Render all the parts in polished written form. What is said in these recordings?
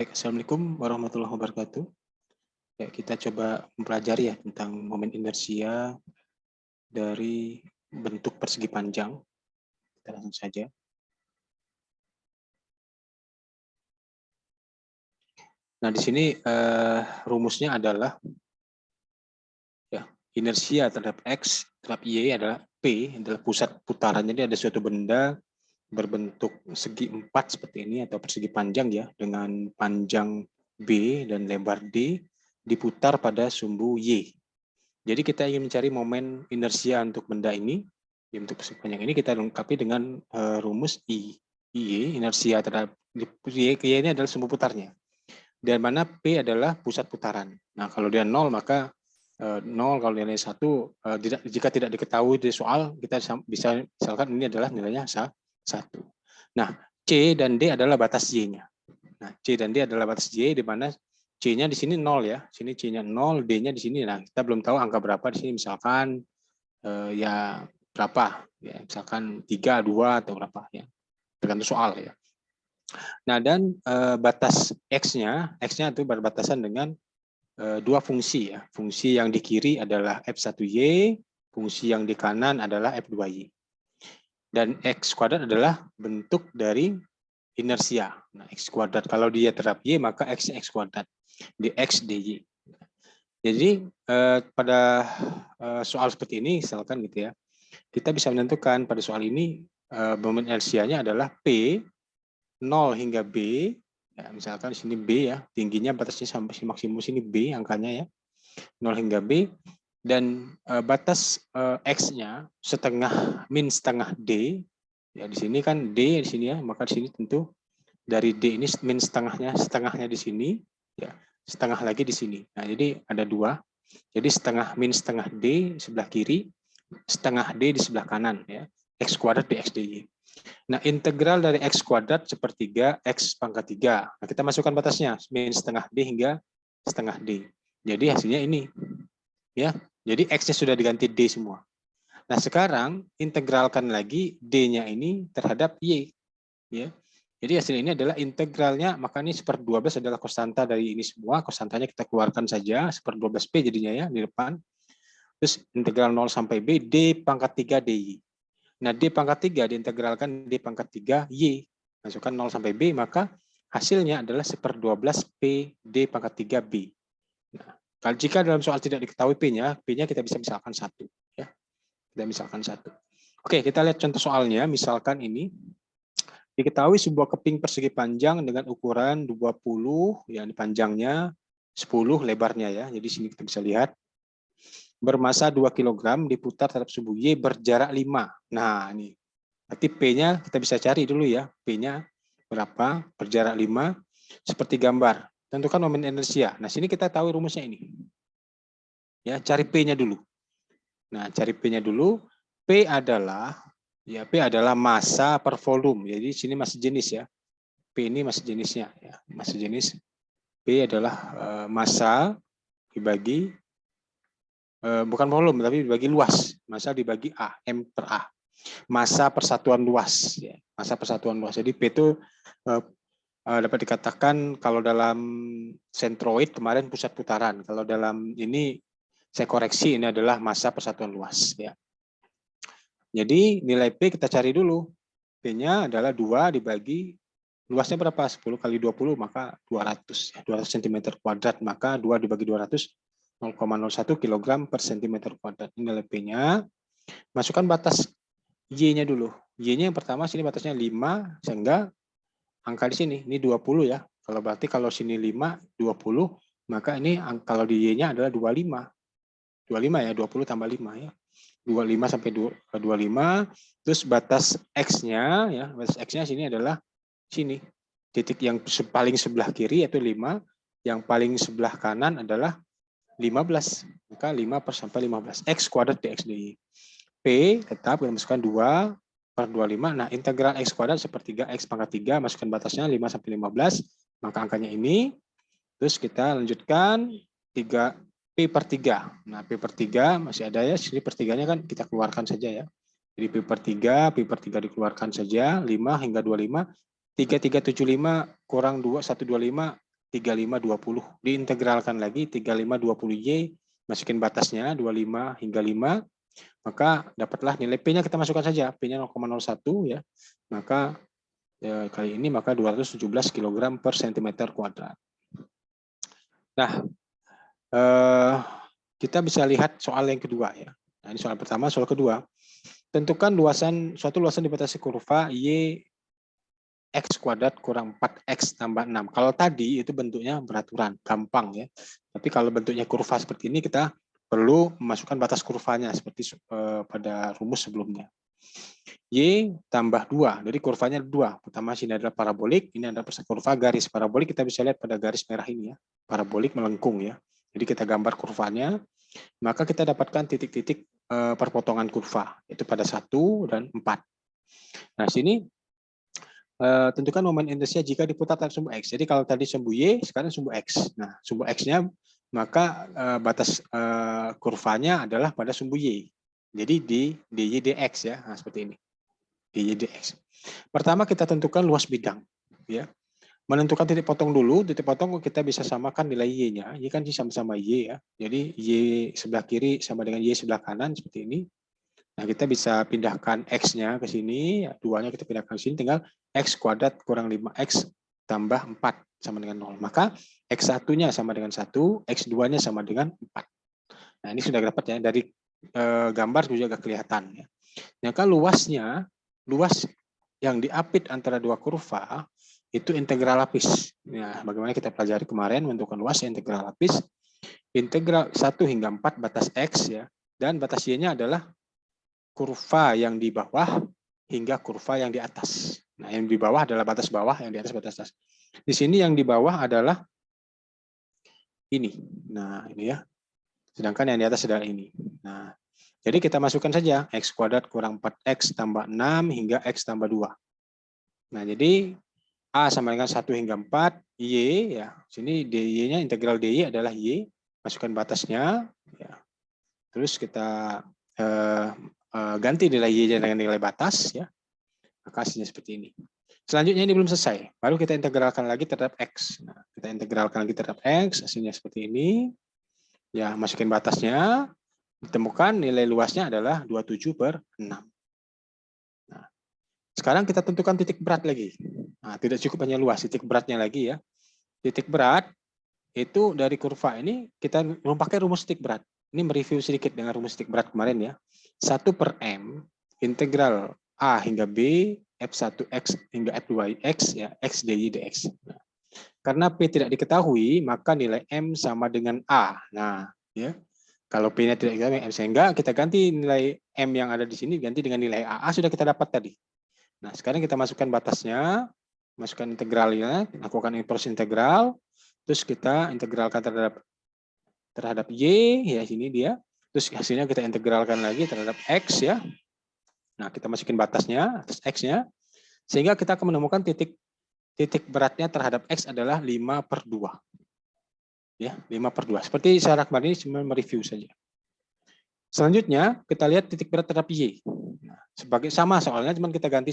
Baik, Assalamualaikum warahmatullahi wabarakatuh. Ya, kita coba mempelajari ya tentang momen inersia dari bentuk persegi panjang. Kita langsung saja. Nah, di sini rumusnya adalah ya inersia terhadap X terhadap Y adalah P adalah pusat putarannya. Jadi ada suatu benda berbentuk segi 4 seperti ini atau persegi panjang ya dengan panjang B dan lebar D diputar pada sumbu Y. Jadi kita ingin mencari momen inersia untuk benda ini, untuk persegi panjang ini kita lengkapi dengan rumus I. I inersia terhadap Y ini adalah sumbu putarnya. Dan mana P adalah pusat putaran. Nah, kalau dia 0 maka 0, kalau nilai 1 jika tidak diketahui di soal kita bisa misalkan ini adalah nilainya 1. Nah, C dan D adalah batas Y-nya. Nah, C dan D adalah batas Y di mana C-nya di sini 0 ya. Sini C-nya 0, D-nya di sini. Nah, kita belum tahu angka berapa di sini misalkan ya berapa ya, misalkan 3, 2 atau berapa ya. Tergantung soal ya. Nah, dan batas X-nya itu berbatasan dengan dua fungsi ya. Fungsi yang di kiri adalah F1Y, fungsi yang di kanan adalah F2Y. Dan X kuadrat adalah bentuk dari inersia. Nah, X kuadrat kalau dia terhadap Y maka X-nya X kuadrat. Dx dy. Jadi pada soal seperti ini misalkan gitu ya. Kita bisa menentukan pada soal ini momen inersianya adalah P 0 hingga B. Ya, misalkan di sini B ya, tingginya batasnya sampai maksimum sini B angkanya ya. 0 hingga B dan batas X-nya min setengah D. Ya di sini kan D di sini ya, maka di sini tentu dari D ini min setengahnya di sini ya, setengah lagi di sini. Nah, jadi ada dua. Jadi min setengah D di sebelah kiri, setengah D di sebelah kanan ya. X kuadrat dx dy. Nah, integral dari X kuadrat sepertiga X pangkat 3. Nah, kita masukkan batasnya, min setengah D hingga setengah D. Jadi hasilnya ini. Ya, jadi X-nya sudah diganti D semua. Nah, sekarang integralkan lagi D-nya ini terhadap Y. Ya. Jadi hasil ini adalah integralnya, maka ini 1/12 adalah konstanta dari ini semua. Konstantanya kita keluarkan saja, 1/12P jadinya ya di depan. Terus integral 0 sampai B, D pangkat 3 DY. Nah, D pangkat 3 diintegralkan D pangkat 3 Y. Masukkan 0 sampai B, maka hasilnya adalah 1/12P D pangkat 3 B. Nah, kalau jika dalam soal tidak diketahui P-nya, P-nya kita bisa misalkan 1. Ya. Kita misalkan 1. Oke, kita lihat contoh soalnya. Misalkan ini, diketahui sebuah keping persegi panjang dengan ukuran 20, ya panjangnya 10, lebarnya ya. Jadi sini kita bisa lihat. Bermasa 2 kg diputar terhadap sumbu Y berjarak 5. Nah, ini. Berarti P-nya kita bisa cari dulu ya. P-nya berapa? Berjarak 5. Seperti gambar. Tentukan momen inersia. Nah, sini kita tahu rumusnya ini. Ya, cari P-nya dulu. Nah, cari P-nya dulu. P adalah massa per volume. Jadi sini masih jenis ya. P ini masih jenisnya ya. Masih jenis. P adalah massa dibagi bukan volume tapi dibagi luas. Massa dibagi A, M per A. Massa persatuan luas ya. Massa persatuan luas. Jadi P itu dapat dikatakan kalau dalam sentroid kemarin pusat putaran. Kalau dalam ini saya koreksi, ini adalah massa persatuan luas ya. Jadi nilai P kita cari dulu. P-nya adalah 2 dibagi luasnya berapa? 10 kali 20 maka 200 ya, 200 cm kuadrat, maka 2 dibagi 200 0,01 kg per cm kuadrat. Ini nilai P-nya. Masukkan batas Y-nya dulu. Y-nya yang pertama sini batasnya 5 sehingga angka di sini ini 20 ya. Kalau berarti kalau sini 5 20 maka ini kalau di Y-nya adalah 25. 25 ya, 20 tambah 5 ya. 25 sampai 25, terus batas X-nya ya, batas X-nya sini adalah sini. Titik yang paling sebelah kiri yaitu 5, yang paling sebelah kanan adalah 15. Maka 5 per sampai 15 X kuadrat dx dy. P tetap kita masukkan 2 per 25. Nah, integral X kuadrat sepertiga X pangkat 3, masukkan batasnya 5 sampai 15, maka angkanya ini. Terus kita lanjutkan 3 P per 3. Nah, P per 3 masih ada ya, sini per 3-nya kan kita keluarkan saja ya. Jadi P per 3 dikeluarkan saja, 5 hingga 25. 3375 kurang 2, 125, 3520. Diintegralkan lagi 3520Y, masukin batasnya 25 hingga 5, maka dapatlah nilai P-nya kita masukkan saja, P-nya 0,01 ya. Maka kali ini maka 217 kg per cm kuadrat. Nah, kita bisa lihat soal yang kedua ya. Nah, ini soal pertama, soal kedua. Tentukan suatu luasan dibatasi kurva Y X kuadrat kurang 4X tambah 6. Kalau tadi itu bentuknya beraturan, gampang ya. Tapi kalau bentuknya kurva seperti ini, kita perlu memasukkan batas kurvanya seperti pada rumus sebelumnya. Y tambah 2, jadi kurvanya 2. Pertama sini adalah parabolik, ini adalah kurva garis parabolik, kita bisa lihat pada garis merah ini ya. Parabolik melengkung ya. Jadi kita gambar kurvanya, maka kita dapatkan titik-titik perpotongan kurva, itu pada 1 dan 4. Nah, sini tentukan momen inersia jika diputar dalam sumbu X. Jadi kalau tadi sumbu Y, sekarang sumbu X. Nah, sumbu X-nya, maka batas kurvanya adalah pada sumbu Y. Jadi di dy dx ya, nah, seperti ini. dy dx. Pertama kita tentukan luas bidang. Ya. Menentukan titik potong dulu, titik potong kita bisa samakan nilai Y-nya. Y kan sama-sama Y ya. Jadi Y sebelah kiri sama dengan Y sebelah kanan, seperti ini. Nah, kita bisa pindahkan X-nya ke sini, 2-nya kita pindahkan ke sini, tinggal X kuadrat kurang 5X tambah 4 sama dengan 0. Maka X1-nya sama dengan 1, X2-nya sama dengan 4. Nah, ini sudah dapat ya, dari gambar juga agak kelihatan. Ya. Nah, kalau luasnya, luas yang diapit antara dua kurva, itu integral lapis. Nah, bagaimana kita pelajari kemarin, menentukan luas integral lapis, integral 1 hingga 4 batas X, ya, dan batas Y-nya adalah kurva yang di bawah hingga kurva yang di atas. Nah, yang di bawah adalah batas bawah, yang di atas batas atas. Di sini yang di bawah adalah ini. Nah, ini ya. Sedangkan yang di atas adalah ini. Nah, jadi kita masukkan saja X kuadrat kurang 4X tambah 6 hingga X tambah 2. Nah, jadi A sama dengan 1 hingga 4, Y, ya. Sini dy-nya, integral dy adalah Y. Masukkan batasnya. Ya. Terus kita ganti nilai Y dengan nilai batas, ya. Maka hasilnya seperti ini. Selanjutnya ini belum selesai. Baru kita integralkan lagi terhadap X. Nah, kita integralkan lagi terhadap X, hasilnya seperti ini. Ya, masukin batasnya. Ditemukan nilai luasnya adalah 27/6. Nah, sekarang kita tentukan titik berat lagi. Nah, tidak cukup hanya luas, titik beratnya lagi ya. Titik berat itu dari kurva ini kita pakai rumus titik berat. Ini mereview sedikit dengan rumus titik berat kemarin ya. 1/M integral A hingga B F1X hingga F2X ya, X dy dx. Nah, karena P tidak diketahui, maka nilai M sama dengan A. Nah, ya. Kalau P-nya tidak diketahui, M sehingga kita ganti nilai M yang ada di sini ganti dengan nilai A. A sudah kita dapat tadi. Nah, sekarang kita masukkan batasnya, masukkan integralnya, lakukan inverse integral, terus kita integralkan terhadap Y, ya sini dia. Terus hasilnya kita integralkan lagi terhadap X ya. Nah, kita masukin batasnya atas X-nya. Sehingga kita akan menemukan titik beratnya terhadap X adalah 5/2. Ya, 5/2. Seperti saya kemarin ini cuma mereview saja. Selanjutnya, kita lihat titik berat terhadap Y. Nah, sebagai sama soalnya, cuma kita ganti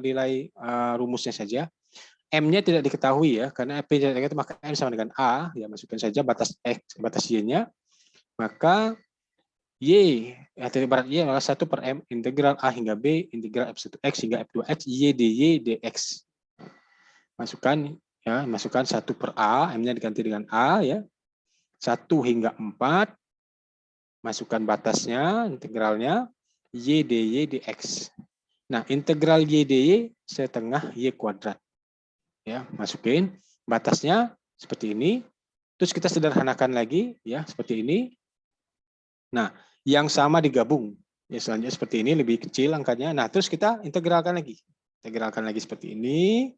nilai rumusnya saja. M-nya tidak diketahui ya, karena P tidak diketahui, maka M sama dengan A. Ya, masukkan saja batas X, batas Y-nya. Maka Y, ya, titik berat Y adalah 1/M integral A hingga B, integral F1X hingga F2X, Y dy dx. Masukkan ya, masukkan 1/A, M-nya diganti dengan A ya. 1 hingga 4, masukkan batasnya, integralnya, Y dy dx. Nah, integral Y dy setengah Y kuadrat. Ya, masukin batasnya seperti ini. Terus kita sederhanakan lagi ya, seperti ini. Nah, yang sama digabung. Ya, selanjutnya seperti ini, lebih kecil angkanya. Nah, terus kita integralkan lagi. Integralkan lagi seperti ini.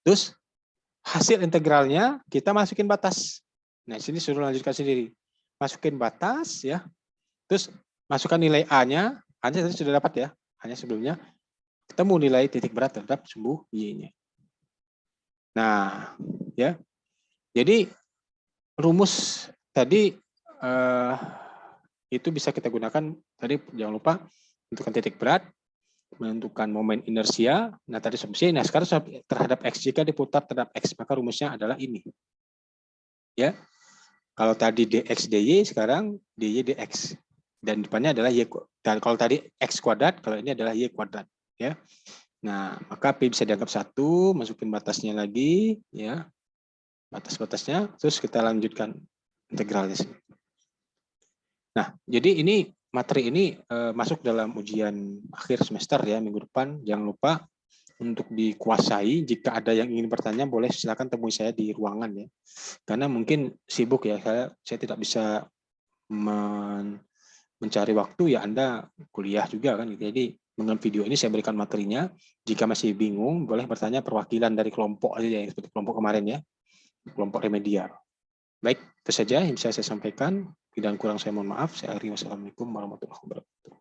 Terus hasil integralnya kita masukin batas. Nah, sini suruh lanjutkan sendiri. Masukin batas ya. Terus masukkan nilai A-nya. A-nya tadi sudah dapat ya. Hanya sebelumnya ketemu nilai titik berat terhadap sumbu Y-nya. Nah, ya. Jadi rumus tadi itu bisa kita gunakan tadi, jangan lupa tentukan titik berat, menentukan momen inersia. Nah, tadi asumsi. Nah, sekarang terhadap X, jika diputar terhadap X, maka rumusnya adalah ini. Ya, kalau tadi dx dy, sekarang dy dx. Dan depannya adalah y. Dan kalau tadi x kuadrat, kalau ini adalah y kuadrat. Ya. Nah, maka P bisa dianggap 1, masukin batasnya lagi. Ya, batas-batasnya. Terus kita lanjutkan integralnya. Nah, jadi ini materi ini masuk dalam ujian akhir semester ya, minggu depan. Jangan lupa untuk dikuasai. Jika ada yang ingin bertanya, boleh silakan temui saya di ruangan ya. Karena mungkin sibuk ya, saya tidak bisa mencari waktu ya, Anda kuliah juga kan. Jadi dengan video ini saya berikan materinya. Jika masih bingung, boleh bertanya perwakilan dari kelompok aja ya, seperti kelompok kemarin ya, kelompok remedial. Baik, itu saja yang bisa saya sampaikan. Dan kurang saya mohon maaf. Saya akhiri. Wassalamualaikum warahmatullahi wabarakatuh.